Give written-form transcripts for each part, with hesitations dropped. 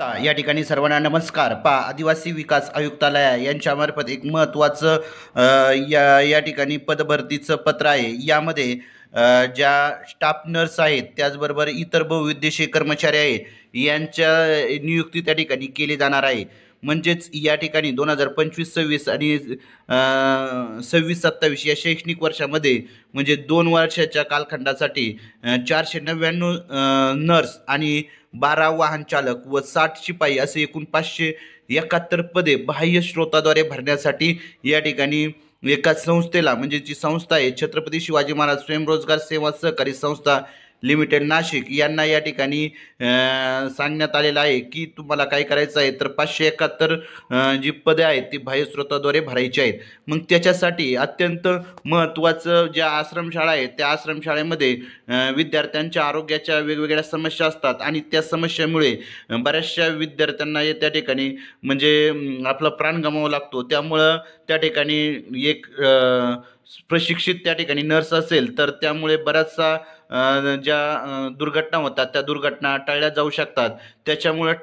या ठिकाणी सर्वांना नमस्कार. आदिवासी विकास आयुक्तालय यांच्यामार्फत एक महत्त्वाचं या ठिकाणी पदभरतीचं पत्र आहे. यामध्ये ज्या स्टाफ नर्स आहेत त्याचबरोबर इतर बहुउद्देशीय कर्मचारी आहेत यांच्या नियुक्ती त्या ठिकाणी केली जाणार आहे. म्हणजेच या ठिकाणी 2025-26 आणि 26-27 या शैक्षणिक वर्षामध्ये म्हणजे 2 वर्षाच्या कालखंडासाठी 499 नर्स आणि 12 वाहन चालक व 60 शिपाई असे एकूण 571 पदे बाह्य स्रोताद्वारे भरण्यासाठी या ठिकाणी एका संस्थेला म्हणजे जी संस्था आहे छत्रपती शिवाजी महाराज स्वयंरोजगार सेवा सहकारी संस्था लिमिटेड नाशिक यांना या ठिकाणी सांगण्यात आलेलं आहे की तुम्हाला काय करायचं आहे तर 571 जी पदे आहेत ती बाह्य स्रोताद्वारे भरायची आहेत. मग त्याच्यासाठी अत्यंत महत्त्वाचं ज्या आश्रमशाळा आहेत त्या आश्रमशाळेमध्ये विद्यार्थ्यांच्या आरोग्याच्या वेगवेगळ्या समस्या असतात आणि त्या समस्यामुळे बऱ्याचशा विद्यार्थ्यांना त्या ठिकाणी म्हणजे आपला प्राण गमावा लागतो. त्यामुळं त्या ठिकाणी एक प्रशिक्षित त्या ठिकाणी नर्स असेल तर त्यामुळे बराचसा ज्या दुर्घटना होतात त्या दुर्घटना टाळल्या जाऊ शकतात. त्याच्यामुळे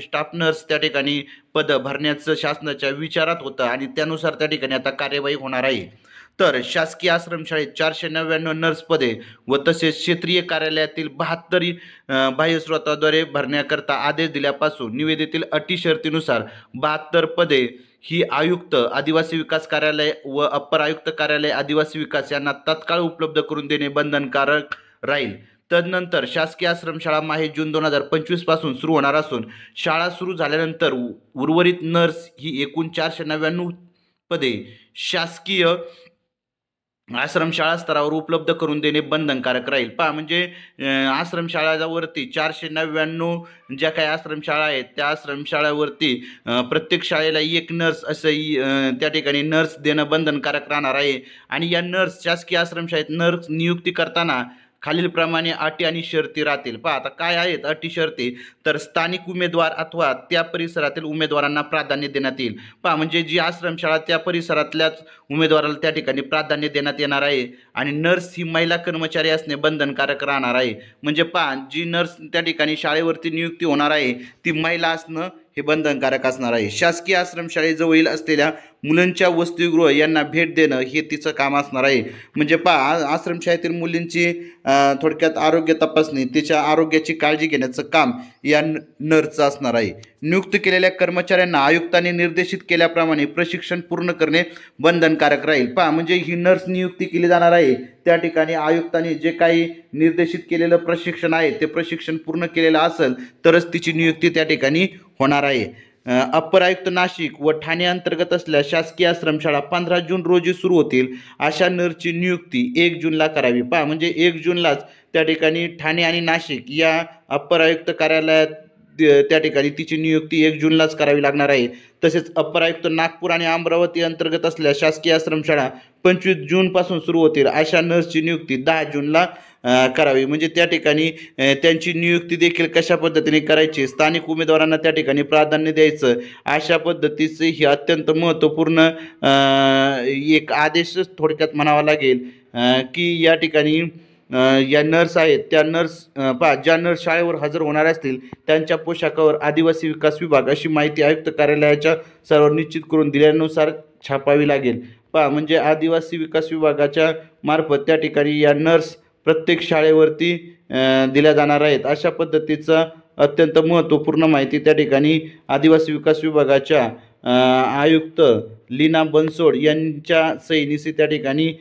स्टाफ नर्स त्या ठिकाणी पद भरण्याचं शासनाच्या विचारात होतं आणि त्यानुसार त्या ठिकाणी आता कार्यवाही होणार आहे. तर शासकीय आश्रमशाळेत 499 नर्स पदे व तसेच क्षेत्रीय कार्यालयातील 72 बाह्य स्रोताद्वारे भरण्याकरता आदेश दिल्यापासून निविदेतील अटी शर्तीनुसार 72 पदे ही आयुक्त आदिवासी विकास कार्यालय व अप्पर आयुक्त कार्यालय आदिवासी विकास यांना तत्काळ उपलब्ध करून देणे बंधनकारक राहील. तदनंतर शासकीय आश्रमशाळा माहे जून 2025 पासून सुरू होणार असून शाळा सुरू झाल्यानंतर उर्वरित नर्स ही एकूण 499 पदे शासकीय आश्रमशाळा स्तरावर उपलब्ध करून देणे बंधनकारक राहील. म्हणजे आश्रमशाळावरती 499 ज्या काही आश्रमशाळा आहेत त्या आश्रमशाळावरती प्रत्येक शाळेला एक नर्स असं त्या ठिकाणी नर्स देणं बंधनकारक राहणार आहे. आणि या नर्स शासकीय आश्रमशाळेत नर्स नियुक्ती करताना खालीलप्रमाणे अटी आणि शर्ती राहतील. आता काय आहेत अटी शर्ती तर स्थानिक उमेदवार अथवा त्या परिसरातील उमेदवारांना प्राधान्य देण्यात येईल. म्हणजे जी आश्रमशाळा त्या परिसरातल्याच उमेदवाराला त्या ठिकाणी प्राधान्य देण्यात येणार आहे. आणि नर्स ही महिला कर्मचारी असणे बंधनकारक राहणार आहे. म्हणजे जी नर्स त्या ठिकाणी शाळेवरती नियुक्ती होणार आहे ती महिला असणं हे बंधनकारक असणार आहे. शासकीय आश्रमशाळेजवळील असलेल्या मुलांच्या वसतिगृह यांना भेट देणं हे तिचं काम असणार आहे. म्हणजे आश्रमशाळेतील मुलींची थोडक्यात आरोग्य तपासणी तिच्या आरोग्याची काळजी घेण्याचं काम या नर्सचं असणार आहे. नियुक्त केलेल्या कर्मचाऱ्यांना आयुक्तांनी निर्देशित केल्याप्रमाणे प्रशिक्षण पूर्ण करणे बंधनकारक राहील. म्हणजे ही नर्स नियुक्ती केली जाणार आहे त्या ठिकाणी आयुक्तांनी जे काही निर्देशित केलेलं प्रशिक्षण आहे ते प्रशिक्षण पूर्ण केलेलं असेल तरच तिची नियुक्ती त्या ठिकाणी होणार आहे. अप्पर आयुक्त नाशिक व ठाणे अंतर्गत असलेल्या शासकीय आश्रमशाळा 15 जून रोजी सुरू होतील अशा नर्सची नियुक्ती 1 जूनला करावी. म्हणजे 1 जूनलाच त्या ठिकाणी ठाणे आणि नाशिक या अप्पर आयुक्त कार्यालयात त्या ठिकाणी तिची नियुक्ती 1 जूनलाच करावी लागणार आहे. तसेच अप्पर आयुक्त नागपूर आणि अमरावती अंतर्गत असलेल्या शासकीय आश्रमशाळा 25 जूनपासून सुरू होतील अशा नर्सची नियुक्ती 10 जूनला करावी. म्हणजे त्या ठिकाणी त्यांची नियुक्ती देखील कशा पद्धतीने करायची स्थानिक उमेदवारांना त्या ठिकाणी प्राधान्य द्यायचं अशा पद्धतीचे ही अत्यंत महत्त्वपूर्ण एक आदेशच थोडक्यात म्हणावा लागेल की या ठिकाणी या नर्स आहेत त्या नर्स ज्या नर्स शाळेवर हजर होणार असतील त्यांच्या पोशाखावर आदिवासी विकास विभाग अशी माहिती आयुक्त कार्यालयाच्या सर्व निश्चित करून दिल्यानुसार छापावी लागेल. म्हणजे आदिवासी विकास विभागाच्या मार्फत त्या ठिकाणी या नर्स प्रत्येक शाळेवरती दिल्या जाणार आहेत. अशा पद्धतीचा अत्यंत महत्त्वपूर्ण माहिती त्या ठिकाणी आदिवासी विकास विभागाच्या आयुक्त लीना बनसोड यांच्या सहीनिशी त्या ठिकाणी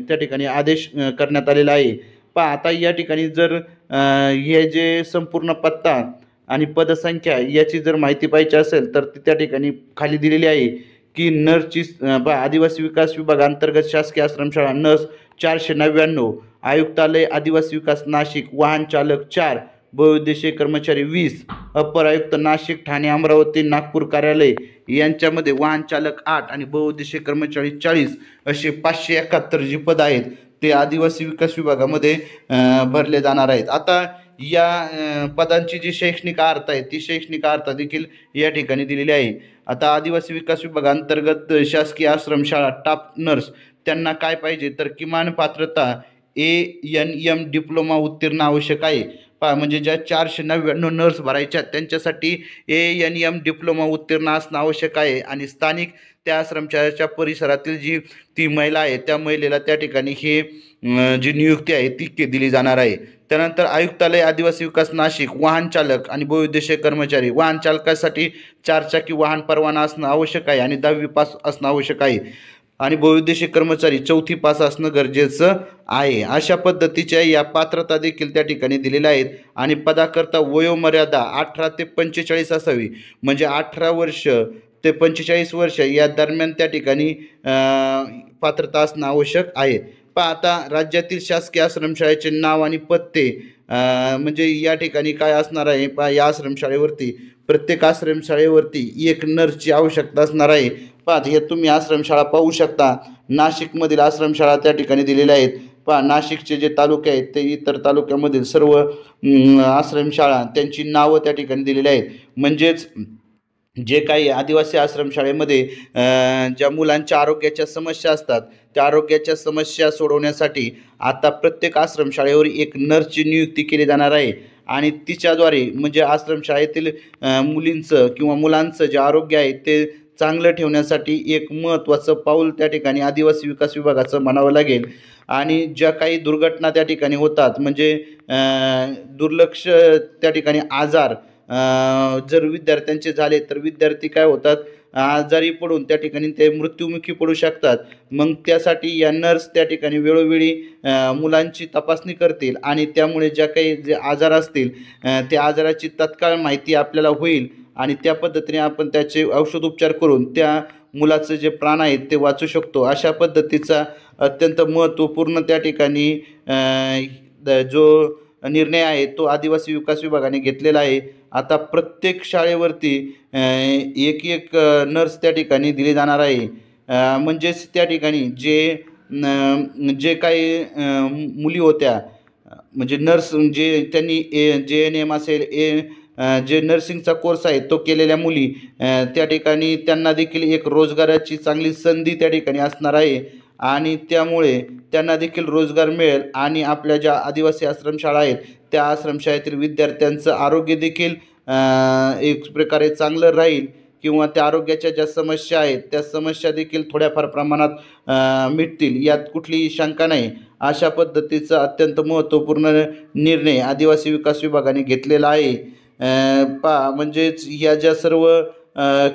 त्या ठिकाणी आदेश करण्यात आलेला आहे. आता या ठिकाणी जर हे जे संपूर्ण पत्ता आणि पदसंख्या याची जर माहिती पाहिजे असेल तर ती त्या ठिकाणी खाली दिलेली आहे की नर्सची आदिवासी विकास विभाग अंतर्गत शासकीय आश्रमशाळा नर्स 499 आयुक्तालय आदिवासी विकास नाशिक वाहन चालक 4 बहुउद्देशीय कर्मचारी 20 अप्पर आयुक्त नाशिक ठाणे अमरावती नागपूर कार्यालय यांच्यामध्ये वाहन चालक 8 आणि बहुउद्देशीय कर्मचारी 40 असे 571 जी पद आहेत ते आदिवासी विकास विभागामध्ये भरले जाणार आहेत. आता या पदांची जी शैक्षणिक अर्हता आहे ती शैक्षणिक अर्हता देखील या ठिकाणी दिलेली आहे. आता आदिवासी विकास विभागांतर्गत शासकीय आश्रमशाळा स्टाफ नर्स त्यांना काय पाहिजे तर किमान पात्रता ANM डिप्लोमा उत्तीर्ण आवश्यक आहे. म्हणजे ज्या 499 नर्स भरायच्या त्यांच्यासाठी ANM डिप्लोमा उत्तीर्ण असणं आवश्यक आहे आणि स्थानिक त्या आश्रमशाळेच्या परिसरातील जी ती महिला आहे त्या महिलेला त्या ठिकाणी हे जी नियुक्ती आहे ती दिली जाणार आहे. त्यानंतर आयुक्तालय आदिवासी विकास नाशिक वाहन चालक आणि बहुउद्देशीय कर्मचारी वाहन चालकासाठी 4 चाकी वाहन परवाना असणं आवश्यक आहे आणि 10वी पास असणं आवश्यक आहे आणि बहुउद्देशीय कर्मचारी 4थी पास असणं गरजेचं आहे. अशा पद्धतीच्या या पात्रता देखील त्या ठिकाणी दिलेल्या आहेत आणि पदाकरता वयोमर्यादा 18 ते 45 असावी, म्हणजे 18 वर्ष ते 45 वर्ष या दरम्यान त्या ठिकाणी पात्रता असणं आवश्यक आहे. आता राज्यातील शासकीय आश्रमशाळेचे नाव आणि पत्ते म्हणजे या ठिकाणी काय असणार आहे या आश्रमशाळेवरती प्रत्येक आश्रमशाळेवरती एक नर्सची आवश्यकता असणार आहे. हे तुम्ही आश्रमशाळा पाहू शकता. नाशिकमधील आश्रमशाळा त्या ठिकाणी दिलेल्या आहेत. नाशिकचे जे तालुके आहेत ते इतर तालुक्यामधील सर्व आश्रमशाळा त्यांची नावं त्या ठिकाणी दिलेली आहेत. म्हणजेच जे काही आदिवासी आश्रमशाळेमध्ये ज्या मुलांच्या आरोग्याच्या समस्या असतात त्या आरोग्याच्या समस्या सोडवण्यासाठी आता प्रत्येक आश्रमशाळेवर एक नर्सची नियुक्ती केली जाणार आहे आणि तिच्याद्वारे म्हणजे आश्रमशाळेतील मुलींचं किंवा मुलांचं जे आरोग्य आहे ते चांगलं ठेवण्यासाठी एक महत्त्वाचं पाऊल त्या ठिकाणी आदिवासी विकास विभागाचं म्हणावं लागेल. आणि ज्या काही दुर्घटना त्या ठिकाणी होतात म्हणजे दुर्लक्ष त्या ठिकाणी आजार जर विद्यार्थ्यांचे झाले तर विद्यार्थी काय होतात आजारी पडून त्या ठिकाणी ते मृत्युमुखी पडू शकतात. मग त्यासाठी या नर्स त्या ठिकाणी वेळोवेळी मुलांची तपासणी करतील आणि त्यामुळे ज्या काही जे आजार असतील त्या आजाराची तत्काळ माहिती आपल्याला होईल आणि त्या पद्धतीने आपण त्याचे औषधोपचार करून त्या मुलाचं जे प्राण आहेत ते वाचू शकतो. अशा पद्धतीचा अत्यंत महत्त्वपूर्ण त्या ठिकाणी जो निर्णय आहे तो आदिवासी विकास विभागाने घेतलेला आहे. आता प्रत्येक शाळेवरती एक नर्स त्या ठिकाणी दिली जाणार आहे. म्हणजेच त्या ठिकाणी जे काही मुली होत्या म्हणजे नर्स जे त्यांनी JNM असेल जे नर्सिंगचा कोर्स आहे तो केलेल्या मुली त्या ठिकाणी त्यांना देखील एक रोजगाराची चांगली संधी त्या ठिकाणी असणार आहे आणि त्यामुळे त्यांना देखील रोजगार मिळेल आणि आपल्या ज्या आदिवासी आश्रमशाळा आहेत त्या आश्रमशाळेतील विद्यार्थ्यांचं आरोग्य देखील एक प्रकारे चांगलं राहील किंवा त्या आरोग्याच्या ज्या समस्या आहेत त्या समस्या देखील थोड्याफार प्रमाणात मिटतील यात कुठलीही शंका नाही. अशा पद्धतीचा अत्यंत महत्त्वपूर्ण निर्णय आदिवासी विकास विभागाने घेतलेला आहे. म्हणजेच ह्या ज्या सर्व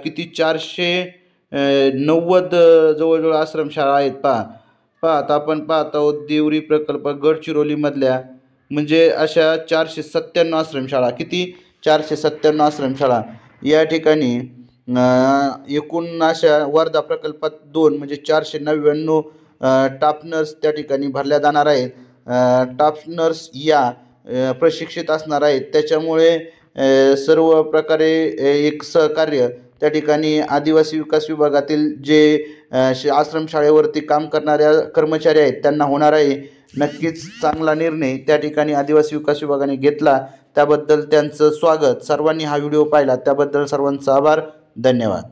किती 490 जवळजवळ आश्रमशाळा आहेत आता आपण पाहत आहोत देवरी प्रकल्प गडचिरोलीमधल्या म्हणजे अशा 497 आश्रमशाळा 497 आश्रमशाळा या ठिकाणी एकूण अशा वर्धा प्रकल्पात 2 म्हणजे 499 टाफ नर्स त्या ठिकाणी भरल्या जाणार आहेत. टाफ नर्स या प्रशिक्षित असणार आहेत. त्याच्यामुळे सर्व प्रकारे एक सहकार्य त्या ठिकाणी आदिवासी विकास विभागातील जे आश्रमशाळेवरती काम करणाऱ्या कर्मचारी आहेत त्यांना होणार आहे. नक्कीच चांगला निर्णय त्या ठिकाणी आदिवासी विकास विभागाने घेतला त्याबद्दल त्यांचं स्वागत. सर्वांनी हा व्हिडिओ पाहिला त्याबद्दल सर्वांचा आभार. धन्यवाद.